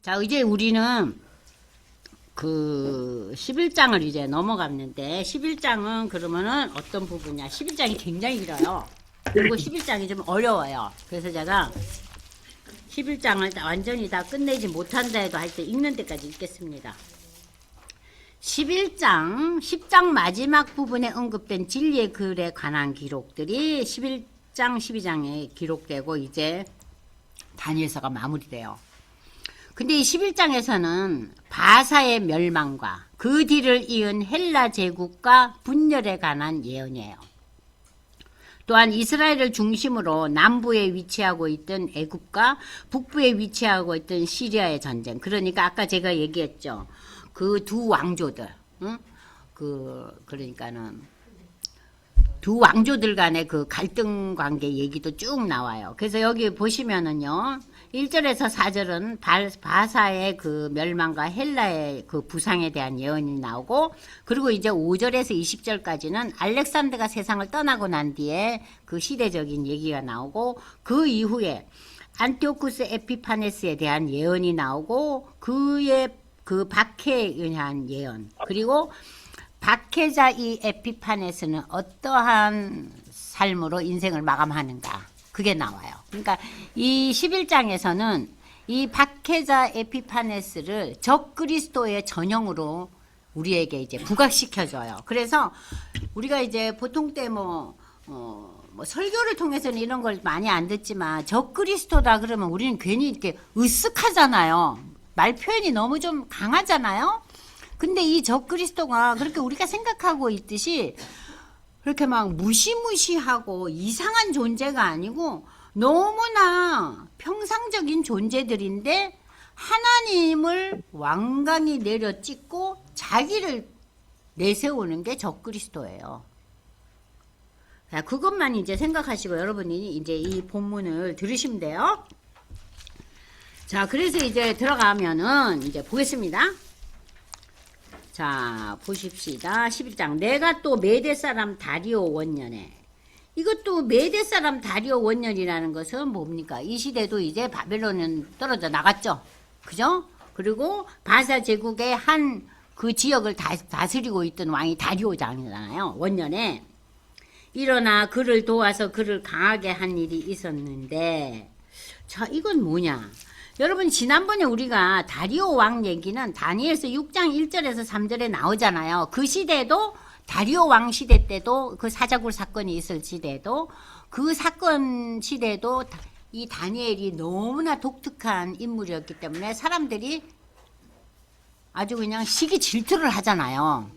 자, 이제 우리는 그 11장을 이제 넘어갔는데 11장은 그러면은 어떤 부분이냐? 11장이 굉장히 길어요. 그리고 11장이 좀 어려워요. 그래서 제가 11장을 완전히 다 끝내지 못한다 해도 할 때 읽는 데까지 읽겠습니다. 11장, 10장 마지막 부분에 언급된 진리의 글에 관한 기록들이 11장, 12장에 기록되고 이제 다니엘서가 마무리돼요. 근데 이 11장에서는 바사의 멸망과 그 뒤를 이은 헬라 제국과 분열에 관한 예언이에요. 또한 이스라엘을 중심으로 남부에 위치하고 있던 애굽과 북부에 위치하고 있던 시리아의 전쟁. 그러니까 아까 제가 얘기했죠. 그 두 왕조들, 응? 그러니까는 두 왕조들 간의 그 갈등 관계 얘기도 쭉 나와요. 그래서 여기 보시면은요, 1절에서 4절은 바사의 그 멸망과 헬라의 그 부상에 대한 예언이 나오고, 그리고 이제 5절에서 20절까지는 알렉산더가 세상을 떠나고 난 뒤에 그 시대적인 얘기가 나오고, 그 이후에 안티오쿠스 에피파네스에 대한 예언이 나오고, 그의 그 박해에 의한 예언, 그리고 박해자 이 에피파네스는 어떠한 삶으로 인생을 마감하는가, 그게 나와요. 그러니까 이 11장에서는 이 박해자 에피파네스를 적그리스도의 전형으로 우리에게 이제 부각시켜줘요. 그래서 우리가 이제 보통 때 뭐 설교를 통해서는 이런 걸 많이 안 듣지만 적그리스도다 그러면 우리는 괜히 이렇게 으쓱하잖아요. 말 표현이 너무 좀 강하잖아요. 근데 이 적그리스도가 그렇게 우리가 생각하고 있듯이 그렇게 막 무시무시하고 이상한 존재가 아니고 너무나 평상적인 존재들인데 하나님을 완강히 내려찍고 자기를 내세우는 게 적그리스도예요. 그것만 이제 생각하시고 여러분이 이제 이 본문을 들으시면 돼요. 자, 그래서 이제 들어가면은 이제 보겠습니다. 자, 보십시다. 11장. 내가 또 메대 사람 다리오 원년에. 이것도 메대 사람 다리오 원년이라는 것은 뭡니까? 이 시대도 이제 바벨론은 떨어져 나갔죠. 그죠? 그리고 바사 제국의 한 그 지역을 다스리고 있던 왕이 다리오장이잖아요. 원년에. 일어나 그를 도와서 그를 강하게 한 일이 있었는데, 자, 이건 뭐냐? 여러분, 지난번에 우리가 다리오 왕 얘기는 다니엘서 6장 1절에서 3절에 나오잖아요. 그 시대도 다리오 왕 시대 때도 그 사자굴 사건이 있을 시대도 그 사건 시대도 이 다니엘이 너무나 독특한 인물이었기 때문에 사람들이 아주 그냥 시기 질투를 하잖아요.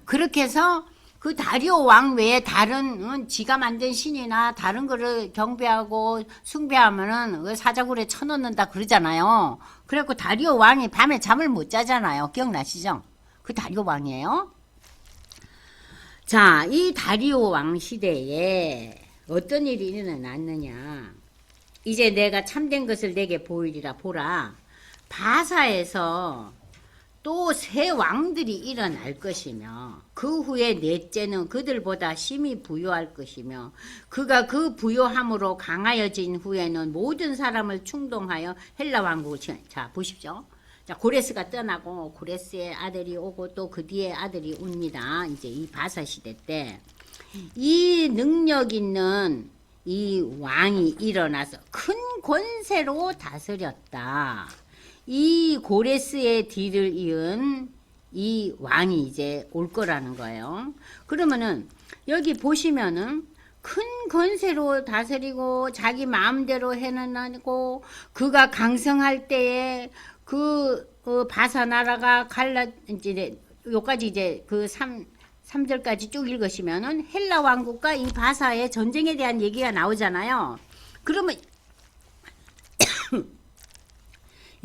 그렇게 해서 그 다리오 왕 외에 다른 지가 만든 신이나 다른 거를 경배하고 숭배하면은 그 사자굴에 쳐넣는다 그러잖아요. 그래갖고 다리오 왕이 밤에 잠을 못 자잖아요. 기억나시죠? 그 다리오 왕이에요. 자, 이 다리오 왕 시대에 어떤 일이 일어났느냐? 이제 내가 참된 것을 내게 보이리라. 보라, 바사에서 또 새 왕들이 일어날 것이며 그 후에 넷째는 그들보다 심히 부요할 것이며 그가 그 부요함으로 강하여진 후에는 모든 사람을 충동하여 헬라 왕국을 자, 보십시오. 자, 고레스가 떠나고 고레스의 아들이 오고 또 그 뒤에 아들이 옵니다. 이제 이 바사 시대 때 이 능력 있는 이 왕이 일어나서 큰 권세로 다스렸다. 이 고레스의 뒤를 이은 이 왕이 이제 올 거라는 거예요. 그러면은 여기 보시면은 큰 권세로 다스리고 자기 마음대로 해나가고 그가 강성할 때에 그 바사 나라가 이제 요까지 이제 그 3절까지 쭉 읽으시면은 헬라 왕국과 이 바사의 전쟁에 대한 얘기가 나오잖아요. 그러면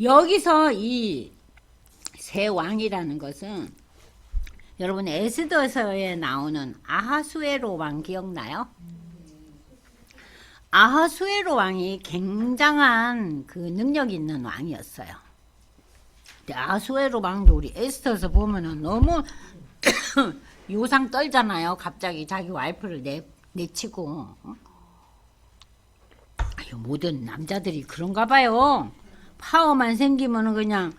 여기서 이 새 왕이라는 것은 여러분 에스더서에 나오는 아하수에로 왕 기억나요? 아하수에로 왕이 굉장한 그 능력 있는 왕이었어요. 근데 아하수에로 왕도 우리 에스더서 보면은 너무 요상 떨잖아요. 갑자기 자기 와이프를 내치고. 아유, 모든 남자들이 그런가 봐요. 파워만 생기면은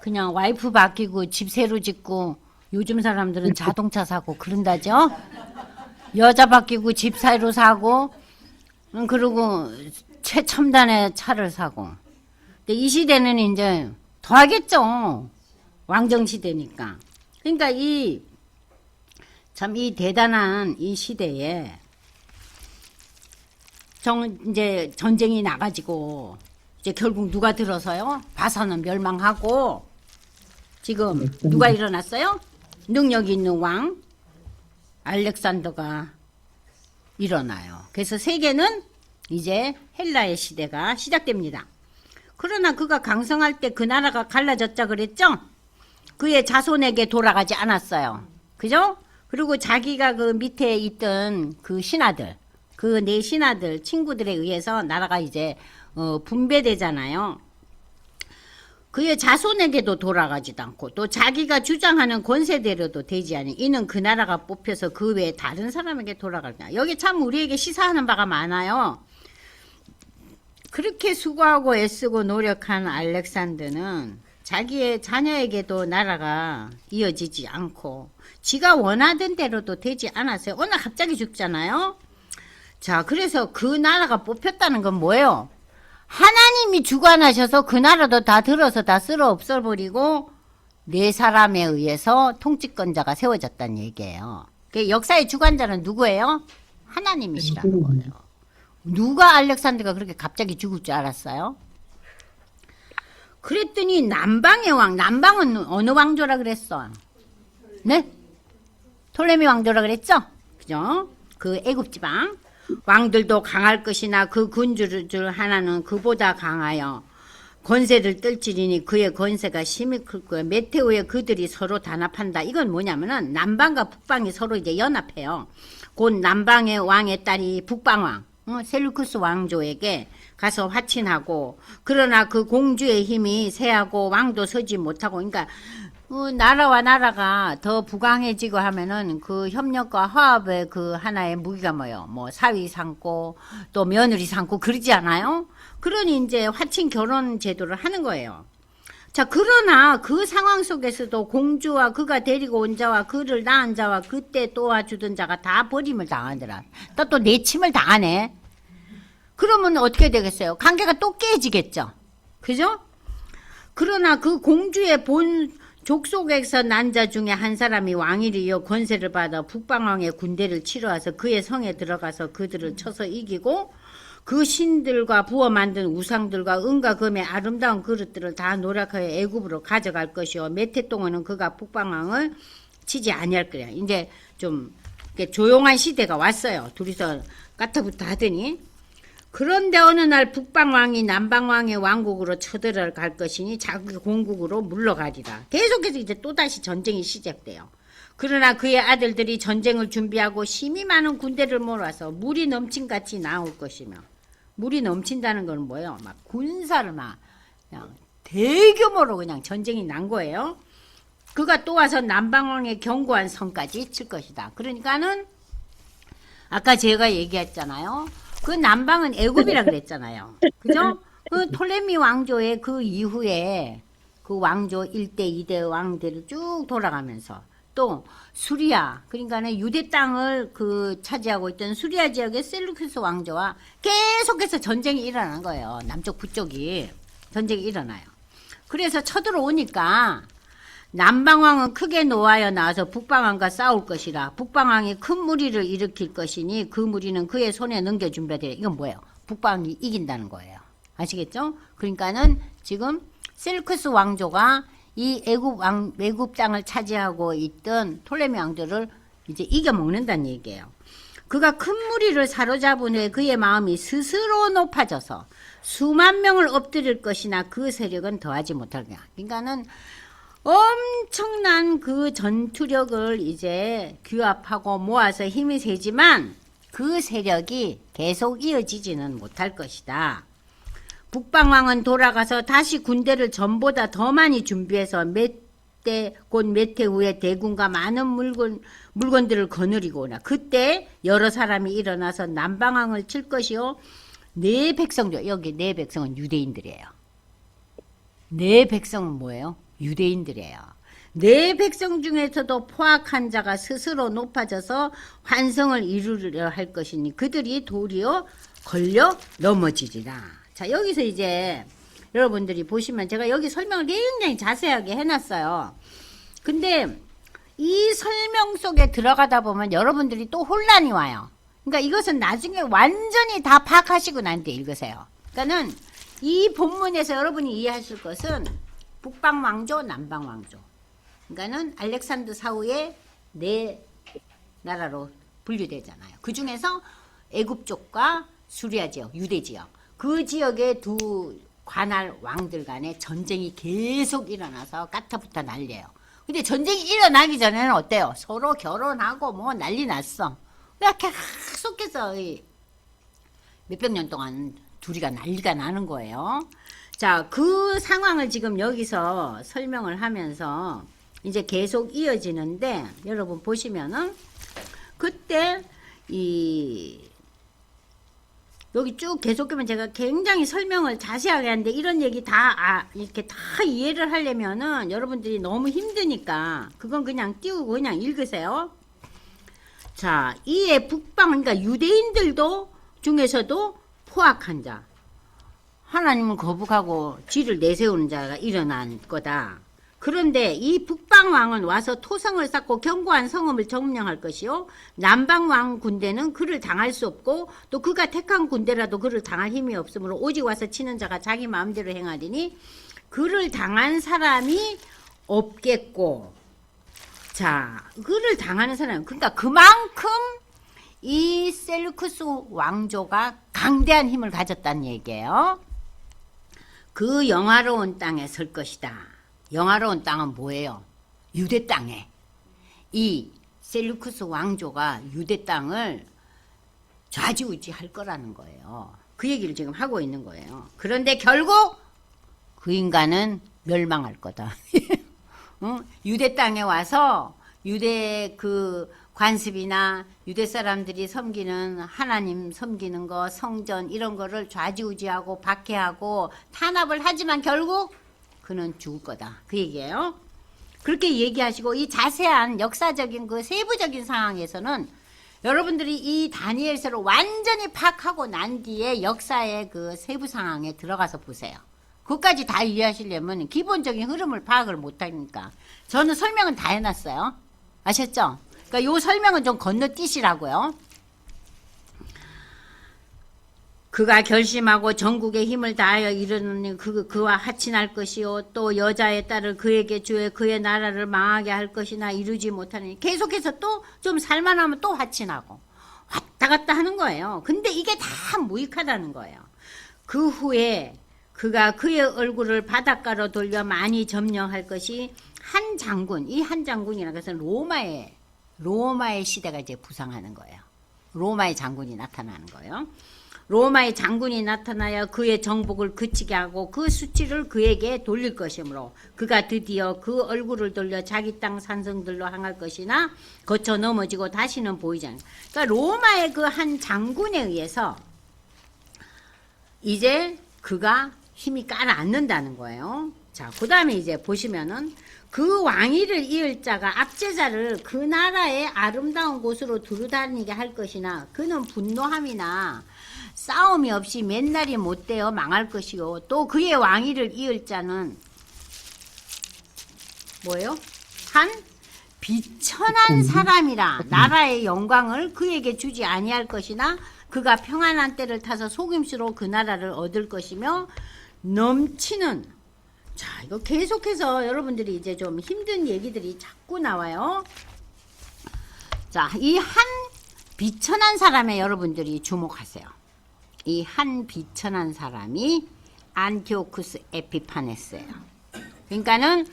그냥 와이프 바뀌고 집 새로 짓고 요즘 사람들은 자동차 사고 그런다죠. 여자 바뀌고 집 새로 사고 그리고 최첨단의 차를 사고. 근데 이 시대는 이제 더 하겠죠. 왕정 시대니까. 그러니까 참 이 대단한 이 시대에 이제 전쟁이 나가지고 이제 결국 누가 들어서요? 바사는 멸망하고 지금 누가 일어났어요? 능력 있는 왕 알렉산더가 일어나요. 그래서 세계는 이제 헬라의 시대가 시작됩니다. 그러나 그가 강성할 때 그 나라가 갈라졌자 그랬죠? 그의 자손에게 돌아가지 않았어요. 그죠? 그리고 자기가 그 밑에 있던 그 신하들, 그 네 신하들 친구들에 의해서 나라가 이제 분배되잖아요. 그의 자손에게도 돌아가지도 않고 또 자기가 주장하는 권세대로도 되지 않은 이는 그 나라가 뽑혀서 그 외에 다른 사람에게 돌아갈까. 여기 참 우리에게 시사하는 바가 많아요. 그렇게 수고하고 애쓰고 노력한 알렉산더는 자기의 자녀에게도 나라가 이어지지 않고 지가 원하던 대로도 되지 않았어요. 어느 날 갑자기 죽잖아요. 자, 그래서 그 나라가 뽑혔다는 건 뭐예요? 하나님이 주관하셔서 그 나라도 다 들어서 다 쓸어 없어버리고 네 사람에 의해서 통치권자가 세워졌다는 얘기예요. 그 역사의 주관자는 누구예요? 하나님이시라는 거예요. 누가 알렉산더가 그렇게 갑자기 죽을 줄 알았어요? 그랬더니 남방의 왕, 남방은 어느 왕조라 그랬어? 네? 톨레미 왕조라 그랬죠? 그죠? 그 애굽 지방. 왕들도 강할 것이나 그 군주들 하나는 그보다 강하여 권세를 떨치리니 그의 권세가 심히 클 거예요. 메테오에 그들이 서로 단합한다. 이건 뭐냐면은 남방과 북방이 서로 이제 연합해요. 곧 남방의 왕의 딸이 북방왕 셀루쿠스 왕조에게 가서 화친하고 그러나 그 공주의 힘이 세하고 왕도 서지 못하고 그러니까 나라와 나라가 더 부강해지고 하면은 그 협력과 화합의 그 하나의 무기가 뭐예요? 뭐 사위 삼고 또 며느리 삼고 그러지 않아요? 그러니 이제 화친 결혼 제도를 하는 거예요. 자, 그러나 그 상황 속에서도 공주와 그가 데리고 온 자와 그를 낳은 자와 그때 도와주던 자가 다 버림을 당하더라. 또 내침을 당하네. 그러면 어떻게 되겠어요? 관계가 또 깨지겠죠. 그죠? 그러나 그 공주의 본 족속에서 난 자 중에 한 사람이 왕위를 이어 권세를 받아 북방왕의 군대를 치러와서 그의 성에 들어가서 그들을 쳐서 이기고 그 신들과 부어 만든 우상들과 은과 금의 아름다운 그릇들을 다 노력하여 애굽으로 가져갈 것이요 몇 해 동안은 그가 북방왕을 치지 아니할 거야. 이제 좀 조용한 시대가 왔어요. 둘이서 까타부타 하더니 그런데 어느 날 북방왕이 남방왕의 왕국으로 쳐들어갈 것이니 자기 공국으로 물러가리라. 계속해서 이제 또다시 전쟁이 시작돼요. 그러나 그의 아들들이 전쟁을 준비하고 심히 많은 군대를 몰아서 물이 넘친같이 나올 것이며 물이 넘친다는 건 뭐예요? 막 군사를 막 그냥 대규모로 그냥 전쟁이 난 거예요. 그가 또 와서 남방왕의 견고한 성까지 칠 것이다. 그러니까는 아까 제가 얘기했잖아요. 그 남방은 애굽이라 그랬잖아요. 그죠? 그 톨레미 왕조의 그 이후에 그 왕조 1대, 2대 왕들을 쭉 돌아가면서 또 수리아, 그러니까는 유대 땅을 그 차지하고 있던 수리아 지역의 셀루쿠스 왕조와 계속해서 전쟁이 일어난 거예요. 남쪽, 북쪽이 전쟁이 일어나요. 그래서 쳐들어오니까 남방왕은 크게 노하여 나와서 북방왕과 싸울 것이라. 북방왕이 큰 무리를 일으킬 것이니 그 무리는 그의 손에 넘겨준비되라. 이건 뭐예요? 북방왕이 이긴다는 거예요. 아시겠죠? 그러니까는 지금 셀루쿠스 왕조가 이 애굽 땅을 차지하고 있던 톨레미 왕들을 이제 이겨먹는다는 얘기예요. 그가 큰 무리를 사로잡은 후에 그의 마음이 스스로 높아져서 수만 명을 엎드릴 것이나 그 세력은 더하지 못할 거야. 그러니까는 엄청난 그 전투력을 이제 규합하고 모아서 힘이 세지만 그 세력이 계속 이어지지는 못할 것이다. 북방왕은 돌아가서 다시 군대를 전보다 더 많이 준비해서 몇 해 후에 대군과 많은 물건들을 거느리고 오나 그때 여러 사람이 일어나서 남방왕을 칠 것이요 네 백성들, 여기 네 백성은 유대인들이에요. 내 백성은 뭐예요? 유대인들이에요. 내 백성 중에서도 포악한 자가 스스로 높아져서 환성을 이루려 할 것이니 그들이 도리어 걸려 넘어지리라. 자, 여기서 이제 여러분들이 보시면 제가 여기 설명을 굉장히 자세하게 해놨어요. 근데 이 설명 속에 들어가다 보면 여러분들이 또 혼란이 와요. 그러니까 이것은 나중에 완전히 다 파악하시고 난 뒤에 읽으세요. 그러니까는 이 본문에서 여러분이 이해하실 것은 북방왕조, 남방왕조. 그러니까는 알렉산더 사후에 네 나라로 분류되잖아요. 그 중에서 애굽 쪽과 수리아 지역, 유대 지역, 그 지역의 두 관할 왕들 간에 전쟁이 계속 일어나서 까타부타 난리예요. 근데 전쟁이 일어나기 전에는 어때요? 서로 결혼하고 뭐 난리 났어. 계속해서 몇백 년 동안 둘이가 난리가 나는 거예요. 자, 그 상황을 지금 여기서 설명을 하면서 이제 계속 이어지는데 여러분 보시면은 그때 여기 쭉 계속 보면 제가 굉장히 설명을 자세하게 하는데 이런 얘기 이렇게 다 이해를 하려면은 여러분들이 너무 힘드니까 그건 그냥 띄우고 그냥 읽으세요. 자, 이에 북방, 그러니까 유대인들도 중에서도 포악한 자, 하나님을 거북하고 지를 내세우는 자가 일어난 거다. 그런데 이 북방왕은 와서 토성을 쌓고 견고한 성읍을 점령할 것이요, 남방왕 군대는 그를 당할 수 없고 또 그가 택한 군대라도 그를 당할 힘이 없으므로 오직 와서 치는 자가 자기 마음대로 행하리니 그를 당한 사람이 없겠고. 자, 그를 당하는 사람, 그러니까 그만큼 이 셀루쿠스 왕조가 강대한 힘을 가졌다는 얘기예요. 그 영화로운 땅에 설 것이다. 영화로운 땅은 뭐예요? 유대 땅에. 이 셀루쿠스 왕조가 유대 땅을 좌지우지할 거라는 거예요. 그 얘기를 지금 하고 있는 거예요. 그런데 결국 그 인간은 멸망할 거다. 유대 땅에 와서 유대 그 관습이나 유대 사람들이 섬기는 하나님 섬기는 거, 성전 이런 거를 좌지우지하고 박해하고 탄압을 하지만 결국 그는 죽을 거다. 그 얘기예요. 그렇게 얘기하시고 이 자세한 역사적인 그 세부적인 상황에서는 여러분들이 이 다니엘서를 완전히 파악하고 난 뒤에 역사의 그 세부 상황에 들어가서 보세요. 그것까지 다 이해하시려면 기본적인 흐름을 파악을 못하니까 저는 설명은 다 해놨어요. 아셨죠? 그러니까 요 설명은 좀 건너뛰시라고요. 그가 결심하고 전국의 힘을 다하여 이르는 그와 하친할 것이요, 또 여자의 딸을 그에게 주어 그의 나라를 망하게 할 것이나 이루지 못하니 계속해서 또 좀 살만하면 또 하친하고 왔다 갔다 하는 거예요. 근데 이게 다 무익하다는 거예요. 그 후에 그가 그의 얼굴을 바닷가로 돌려 많이 점령할 것이 한 장군, 이 한 장군이라는 것은 로마의 시대가 이제 부상하는 거예요. 로마의 장군이 나타나는 거예요. 로마의 장군이 나타나야 그의 정복을 그치게 하고 그 수치를 그에게 돌릴 것이므로 그가 드디어 그 얼굴을 돌려 자기 땅 산성들로 향할 것이나 거쳐 넘어지고 다시는 보이지 않는. 그러니까 로마의 그 한 장군에 의해서 이제 그가 힘이 가라앉는다는 거예요. 자, 그 다음에 이제 보시면은 그 왕위를 이을 자가 압제자를 그 나라의 아름다운 곳으로 두루다니게 할 것이나 그는 분노함이나 싸움이 없이 맨날이 못되어 망할 것이요, 또 그의 왕위를 이을 자는 뭐예요? 한 비천한 사람이라 나라의 영광을 그에게 주지 아니할 것이나 그가 평안한 때를 타서 속임수로 그 나라를 얻을 것이며 넘치는. 자, 이거 계속해서 여러분들이 이제 좀 힘든 얘기들이 자꾸 나와요. 자, 이 한 비천한 사람에 여러분들이 주목하세요. 이 한 비천한 사람이 안티오쿠스 에피파네스예요. 그러니까는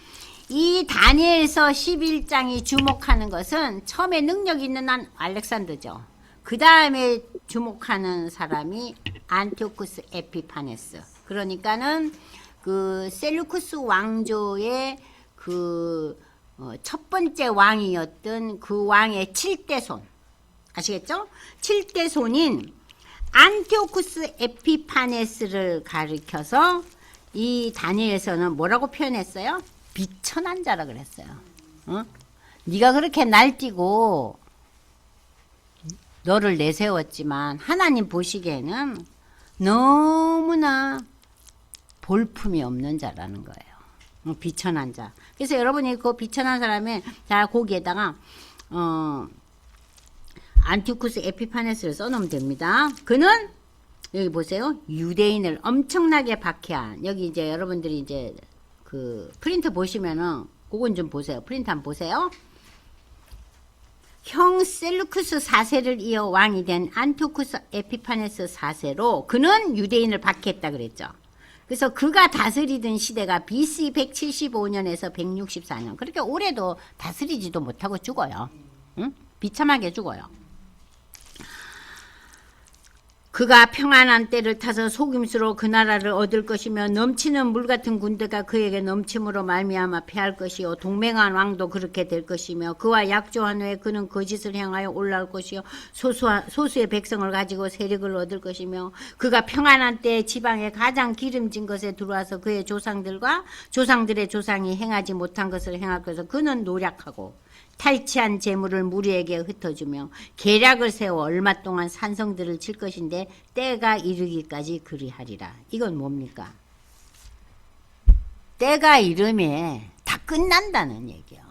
이 다니엘서 11장이 주목하는 것은 처음에 능력 있는 한 알렉산더죠. 그 다음에 주목하는 사람이 안티오쿠스 에피파네스. 그러니까는 그 셀루쿠스 왕조의 그 첫 번째 왕이었던 그 왕의 7대 손, 아시겠죠? 7대 손인 안티오쿠스 에피파네스를 가리켜서 이 다니엘서는 뭐라고 표현했어요? 비천한 자라 그랬어요. 네가 그렇게 날뛰고 너를 내세웠지만 하나님 보시기에는 너무나 볼품이 없는 자라는 거예요. 비천한 자. 그래서 여러분이 그 비천한 사람의 자 거기에다가 안티오쿠스 에피파네스를 써놓으면 됩니다. 그는 여기 보세요. 유대인을 엄청나게 박해한 여기 이제 여러분들이 이제 그 프린트 보시면은 그건 좀 보세요. 프린트 한번 보세요. 형 셀루쿠스 4세를 이어 왕이 된 안티오쿠스 에피파네스 4세로 그는 유대인을 박해했다 그랬죠. 그래서 그가 다스리던 시대가 BC 175년에서 164년. 그렇게 오래도 다스리지도 못하고 죽어요. 응? 비참하게 죽어요. 그가 평안한 때를 타서 속임수로 그 나라를 얻을 것이며 넘치는 물 같은 군대가 그에게 넘침으로 말미암아 패할 것이요 동맹한 왕도 그렇게 될 것이며 그와 약조한 후에 그는 거짓을 행하여 올라올 것이요 소수의 백성을 가지고 세력을 얻을 것이며 그가 평안한 때에 지방에 가장 기름진 것에 들어와서 그의 조상들과 조상들의 조상이 행하지 못한 것을 행할 것을 그는 노력하고 탈취한 재물을 무리에게 흩어주며 계략을 세워 얼마 동안 산성들을 칠 것인데 때가 이르기까지 그리하리라. 이건 뭡니까? 때가 이르면 다 끝난다는 얘기예요.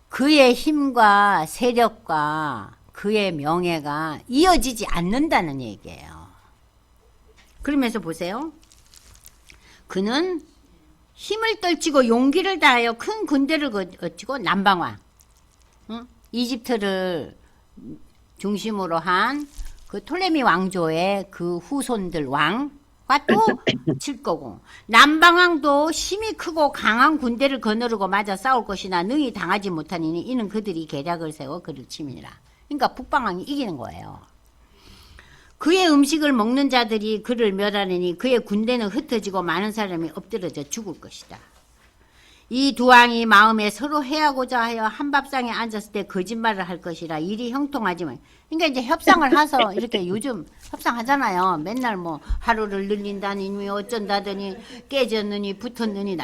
그의 힘과 세력과 그의 명예가 이어지지 않는다는 얘기예요. 그러면서 보세요. 그는 힘을 떨치고 용기를 다하여 큰 군대를 거치고 남방왕 이집트를 중심으로 한 그 톨레미 왕조의 그 후손들 왕과 또 칠 거고 남방왕도 힘이 크고 강한 군대를 거느르고 맞아 싸울 것이나 능히 당하지 못하니니 이는 그들이 계략을 세워 그를 치미니라. 그러니까 북방왕이 이기는 거예요. 그의 음식을 먹는 자들이 그를 멸하느니 그의 군대는 흩어지고 많은 사람이 엎드러져 죽을 것이다. 이 두 왕이 마음에 서로 해하고자 하여 한 밥상에 앉았을 때 거짓말을 할 것이라 일이 형통하지만 그러니까 이제 협상을 해서 이렇게 요즘 협상하잖아요. 맨날 뭐 하루를 늘린다니 어쩐다더니 깨졌느니 붙었느니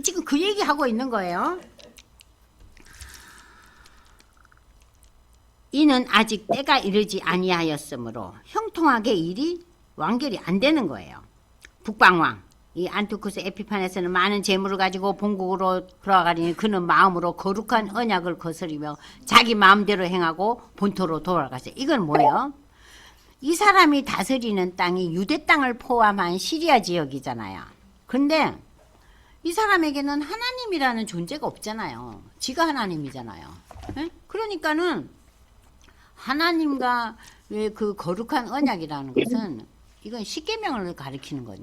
지금 그 얘기하고 있는 거예요. 이는 아직 때가 이르지 아니하였으므로 형통하게 일이 완결이 안 되는 거예요. 북방왕 이 안티오쿠스 에피파네스는 많은 재물을 가지고 본국으로 돌아가리니 그는 마음으로 거룩한 언약을 거스리며 자기 마음대로 행하고 본토로 돌아가세요. 이건 뭐예요? 이 사람이 다스리는 땅이 유대 땅을 포함한 시리아 지역이잖아요. 근데 이 사람에게는 하나님이라는 존재가 없잖아요. 지가 하나님이잖아요. 네? 그러니까는 하나님과 왜 그 거룩한 언약이라는 것은 이건 십계명을 가리키는 거요.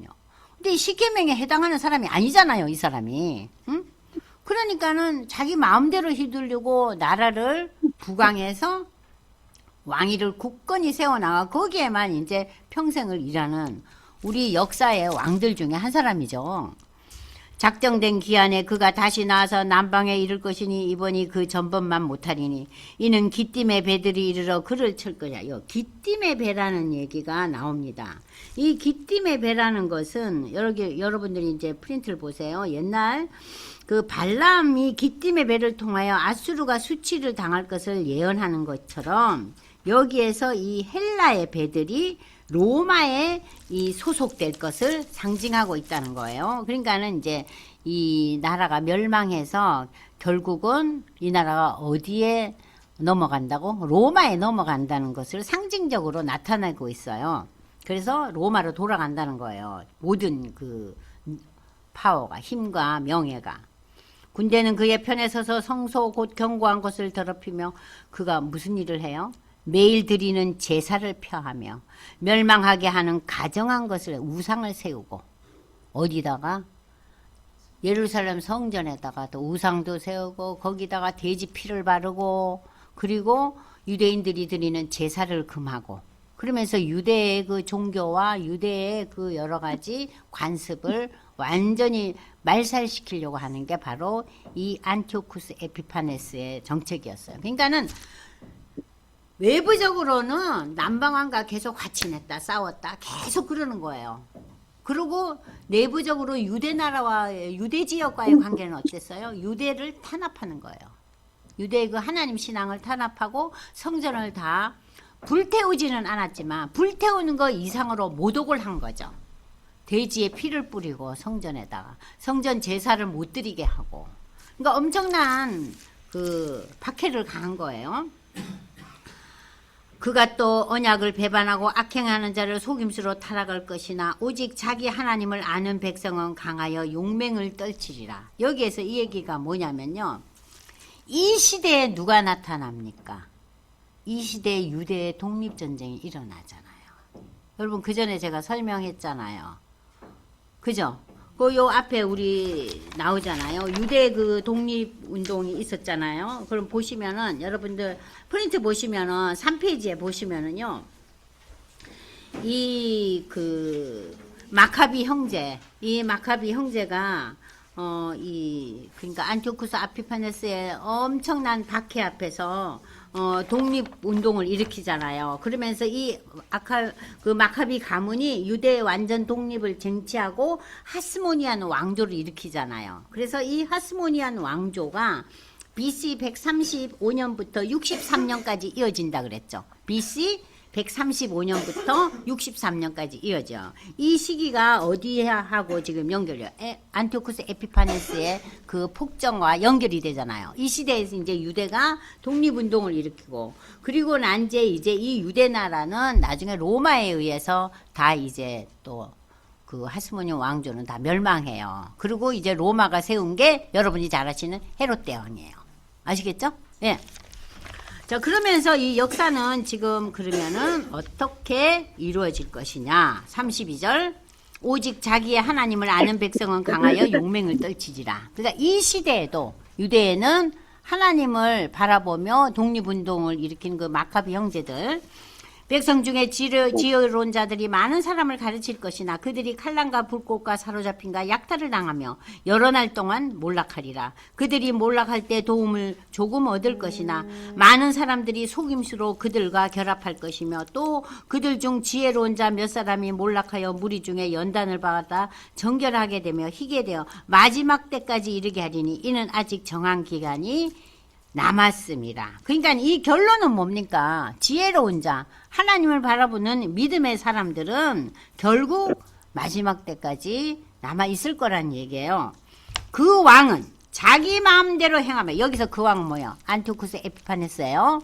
근데 이 십계명에 해당하는 사람이 아니잖아요, 이 사람이. 응? 그러니까는 자기 마음대로 휘둘리고 나라를 부강해서 왕위를 굳건히 세워나가 거기에만 이제 평생을 일하는 우리 역사의 왕들 중에 한 사람이죠. 작정된 기한에 그가 다시 나와서 남방에 이를 것이니 이번이 그 전번만 못하리니 이는 기띔의 배들이 이르러 그를 칠 거냐. 이 기띔의 배라는 얘기가 나옵니다. 이 기띔의 배라는 것은 여러분들이 이제 프린트를 보세요. 옛날 그 발람이 기띔의 배를 통하여 아수르가 수치를 당할 것을 예언하는 것처럼 여기에서 이 헬라의 배들이 로마에 이 소속될 것을 상징하고 있다는 거예요. 그러니까는 이제 이 나라가 멸망해서 결국은 이 나라가 어디에 넘어간다고? 로마에 넘어간다는 것을 상징적으로 나타내고 있어요. 그래서 로마로 돌아간다는 거예요. 모든 그 파워가, 힘과 명예가. 군대는 그의 편에 서서 성소 곧 견고한 것을 더럽히며 그가 무슨 일을 해요? 매일 드리는 제사를 펴하며 멸망하게 하는 가정한 것을 우상을 세우고 어디다가 예루살렘 성전에다가 또 우상도 세우고 거기다가 돼지 피를 바르고 그리고 유대인들이 드리는 제사를 금하고 그러면서 유대의 그 종교와 유대의 그 여러 가지 관습을 완전히 말살시키려고 하는 게 바로 이 안티오쿠스 에피파네스의 정책이었어요. 그러니까는 외부적으로는 남방왕과 계속 화친했다, 싸웠다, 계속 그러는 거예요. 그리고 내부적으로 유대 나라와 유대 지역과의 관계는 어땠어요? 유대를 탄압하는 거예요. 유대의 그 하나님 신앙을 탄압하고 성전을 다 불태우지는 않았지만 불태우는 거 이상으로 모독을 한 거죠. 돼지의 피를 뿌리고 성전에다가 성전 제사를 못 드리게 하고, 그러니까 엄청난 그 박해를 가한 거예요. 그가 또 언약을 배반하고 악행하는 자를 속임수로 타락할 것이나 오직 자기 하나님을 아는 백성은 강하여 용맹을 떨치리라. 여기에서 이 얘기가 뭐냐면요, 이 시대에 누가 나타납니까? 이 시대에 유대의 독립전쟁이 일어나잖아요. 여러분 그 전에 제가 설명했잖아요. 그죠? 그 요 앞에 우리 나오잖아요. 유대 그 독립운동이 있었잖아요. 그럼 보시면은 여러분들 프린트 보시면은 3페이지에 보시면은요, 이 그 마카비 형제, 이 마카비 형제가 그러니까 안티오쿠스 아피파네스의 엄청난 박해 앞에서 독립운동을 일으키잖아요. 그러면서 그 마카비 가문이 유대의 완전 독립을 쟁취하고 하스모니안 왕조를 일으키잖아요. 그래서 이 하스모니안 왕조가 BC 135년부터 63년까지 이어진다 그랬죠. BC 135년부터 63년까지 이어져. 이 시기가 어디하고 지금 연결해요? 안티오쿠스 에피파네스의 그 폭정과 연결이 되잖아요. 이 시대에서 이제 유대가 독립운동을 일으키고, 그리고 난 이제 이 유대 나라는 나중에 로마에 의해서 다 이제 또 그 하스모니안 왕조는 다 멸망해요. 그리고 이제 로마가 세운 게 여러분이 잘 아시는 헤롯 대왕이에요. 아시겠죠? 예. 자, 그러면서 이 역사는 지금 그러면은 어떻게 이루어질 것이냐. 32절. 오직 자기의 하나님을 아는 백성은 강하여 용맹을 떨치지라. 그러니까 이 시대에도 유대에는 하나님을 바라보며 독립운동을 일으킨 그 마카비 형제들, 백성 중에 지혜로운 자들이 많은 사람을 가르칠 것이나 그들이 칼날과 불꽃과 사로잡힌가 약탈을 당하며 여러 날 동안 몰락하리라. 그들이 몰락할 때 도움을 조금 얻을 것이나 많은 사람들이 속임수로 그들과 결합할 것이며, 또 그들 중 지혜로운 자 몇 사람이 몰락하여 무리 중에 연단을 받아 정결하게 되며 희게 되어 마지막 때까지 이르게 하리니 이는 아직 정한 기간이 남았습니다. 그러니까 이 결론은 뭡니까? 지혜로운 자, 하나님을 바라보는 믿음의 사람들은 결국 마지막 때까지 남아 있을 거란 얘기예요. 그 왕은 자기 마음대로 행하며, 여기서 그 왕은 뭐예요? 안티오쿠스 에피파네스예요.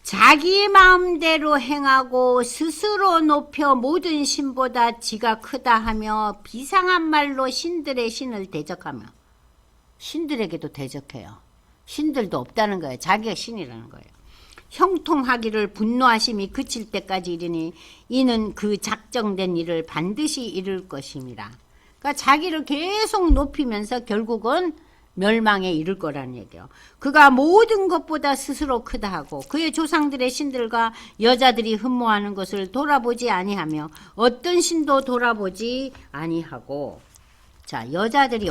자기 마음대로 행하고 스스로 높여 모든 신보다 지가 크다 하며 비상한 말로 신들의 신을 대적하며, 신들에게도 대적해요. 신들도 없다는 거예요. 자기가 신이라는 거예요. 형통하기를 분노하심이 그칠 때까지 이르니 이는 그 작정된 일을 반드시 이룰 것입니다. 그러니까 자기를 계속 높이면서 결국은 멸망에 이를 거라는 얘기예요. 그가 모든 것보다 스스로 크다 하고 그의 조상들의 신들과 여자들이 흠모하는 것을 돌아보지 아니하며 어떤 신도 돌아보지 아니하고. 자, 여자들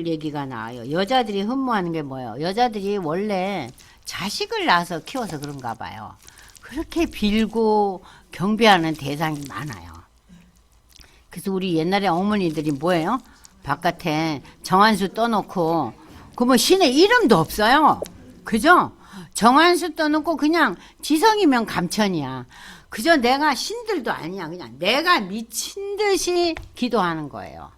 얘기가 나와요. 여자들이 흠모하는 게 뭐예요? 여자들이 원래 자식을 낳아서 키워서 그런가 봐요. 그렇게 빌고 경배하는 대상이 많아요. 그래서 우리 옛날에 어머니들이 뭐예요? 바깥에 정한수 떠놓고 그러면 신의 이름도 없어요. 그죠? 정한수 떠놓고 그냥 지성이면 감천이야. 그저 내가 신들도 아니야. 그냥 내가 미친 듯이 기도하는 거예요.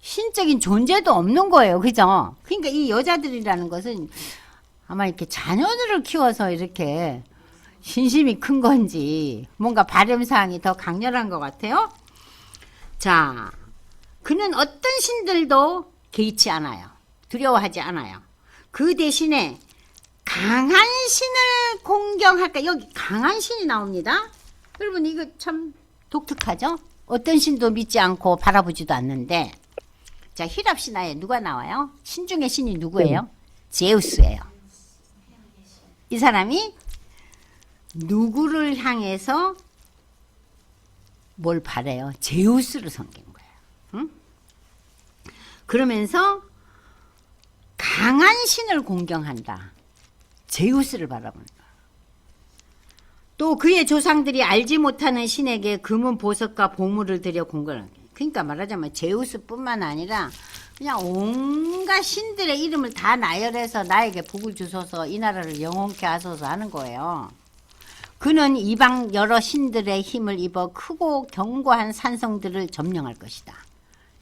신적인 존재도 없는 거예요. 그죠? 그러니까 이 여자들이라는 것은 아마 이렇게 자녀들을 키워서 이렇게 신심이 큰 건지 뭔가 발음사항이 더 강렬한 것 같아요. 자, 그는 어떤 신들도 개의치 않아요. 두려워하지 않아요. 그 대신에 강한 신을 공경할까? 여기 강한 신이 나옵니다. 여러분 이거 참 독특하죠? 어떤 신도 믿지 않고 바라보지도 않는데, 자, 히랍 신화에 누가 나와요? 신 중에 신이 누구예요? 제우스예요. 이 사람이 누구를 향해서 뭘 바래요? 제우스를 섬긴 거예요. 응? 그러면서 강한 신을 공경한다. 제우스를 바라보는 거예요. 또 그의 조상들이 알지 못하는 신에게 금은 보석과 보물을 들여 공경을. 그러니까 말하자면 제우스뿐만 아니라 그냥 온갖 신들의 이름을 다 나열해서 나에게 복을 주소서 이 나라를 영원케 하소서 하는 거예요. 그는 이방 여러 신들의 힘을 입어 크고 견고한 산성들을 점령할 것이다.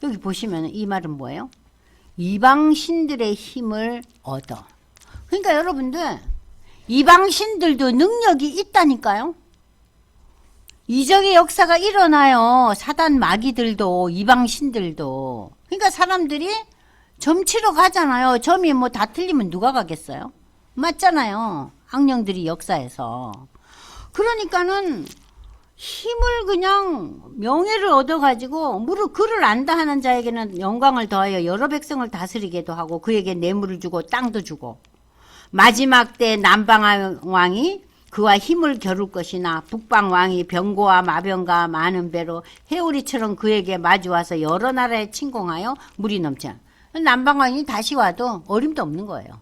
여기 보시면 이 말은 뭐예요? 이방 신들의 힘을 얻어. 그러니까 여러분들 이방 신들도 능력이 있다니까요. 이적의 역사가 일어나요. 사단 마귀들도 이방 신들도. 그러니까 사람들이 점 치러 가잖아요. 점이 뭐 다 틀리면 누가 가겠어요? 맞잖아요. 악령들이 역사에서. 그러니까는 힘을 그냥 명예를 얻어가지고 무릇 그를 안다 하는 자에게는 영광을 더하여 여러 백성을 다스리게도 하고 그에게 뇌물을 주고 땅도 주고 마지막 때 남방 왕이 그와 힘을 겨룰 것이나 북방 왕이 병고와 마병과 많은 배로 해오리처럼 그에게 마주와서 여러 나라에 침공하여 물이 넘쳐. 남방 왕이 다시 와도 어림도 없는 거예요.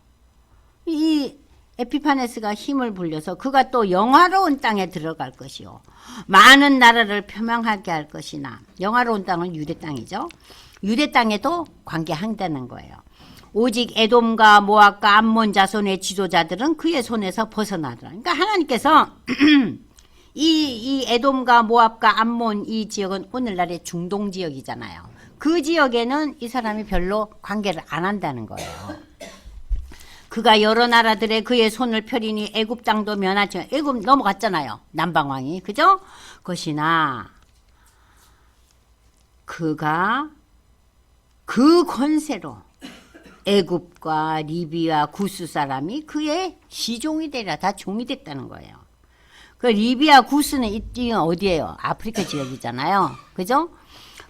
이 에피파네스가 힘을 불려서 그가 또 영화로운 땅에 들어갈 것이요 많은 나라를 표명하게 할 것이나 영화로운 땅은 유대 땅이죠. 유대 땅에도 관계한다는 거예요. 오직 에돔과 모압과 암몬 자손의 지도자들은 그의 손에서 벗어나더라. 그러니까 하나님께서 이 에돔과 모압과 암몬 이 지역은 오늘날의 중동 지역이잖아요. 그 지역에는 이 사람이 별로 관계를 안 한다는 거예요. 그가 여러 나라들의 그의 손을 펴리니 애굽 땅도 면하지. 애굽 넘어갔잖아요. 남방왕이. 그죠? 것이나 그가 그 권세로 애굽과 리비아 구스 사람이 그의 시종이 되라. 다 종이 됐다는 거예요. 그 리비아 구스는 이 어디예요? 아프리카 지역이잖아요. 그죠?